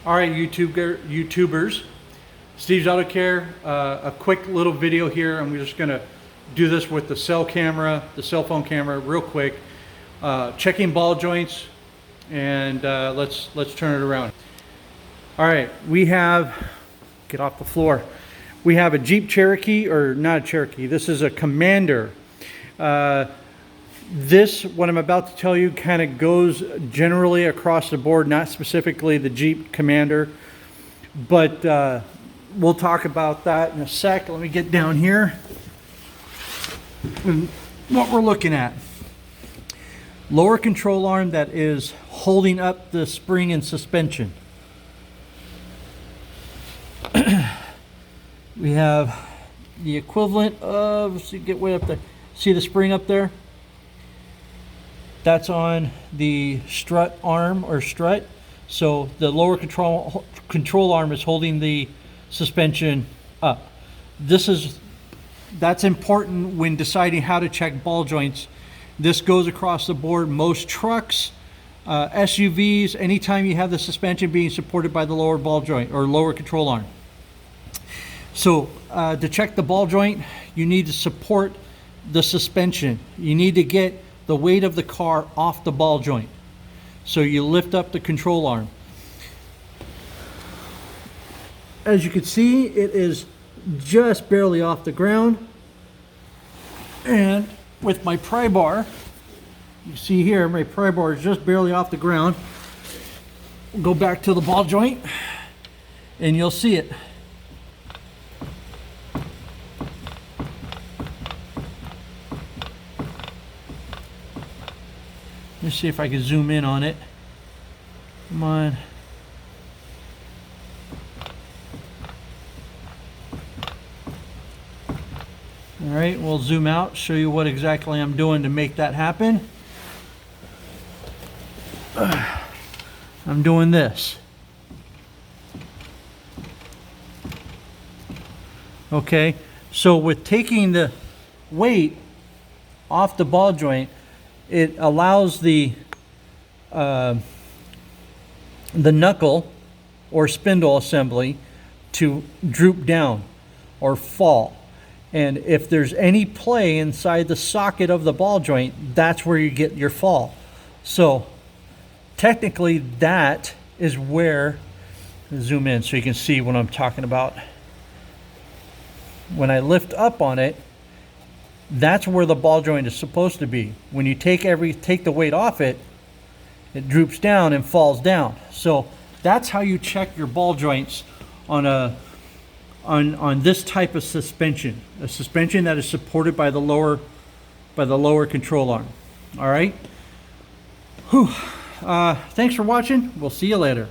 All right, YouTubers, Steve's Auto Care, a quick little video here. I'm just gonna do this with the cell phone camera, real quick. Checking ball joints, and let's turn it around. All right, we have, get off the floor. We have a Jeep Cherokee, or not a Cherokee, this is a Commander. This, what I'm about to tell you, kind of goes generally across the board, not specifically the Jeep Commander, but we'll talk about that in a sec. Let me get down here. And what we're looking at, lower control arm that is holding up the spring and suspension. We have the equivalent of, let's see, get way up there. See the spring up there? That's on the strut arm or strut. So the lower control arm is holding the suspension up. That's important when deciding how to check ball joints. This goes across the board. Most trucks, SUVs, anytime you have the suspension being supported by the lower ball joint or lower control arm. So to check the ball joint, you need to support the suspension. You need to get the weight of the car off the ball joint. So you lift up the control arm. As you can see, it is just barely off the ground. And with my pry bar, you see here, my pry bar is just barely off the ground. We'll go back to the ball joint and you'll see it. Let's see if I can zoom in on it. Come on. All right, we'll zoom out, show you what exactly I'm doing to make that happen. I'm doing this. Okay, so with taking the weight off the ball joint, it allows the knuckle or spindle assembly to droop down or fall. And if there's any play inside the socket of the ball joint, that's where you get your fall. So technically that is where, zoom in so you can see what I'm talking about. When I lift up on it, that's where the ball joint is supposed to be. When you take the weight off it, it droops down and falls down. So that's how you check your ball joints on this type of suspension, a suspension that is supported by the lower control arm. All right. Whew. Thanks for watching. We'll see you later.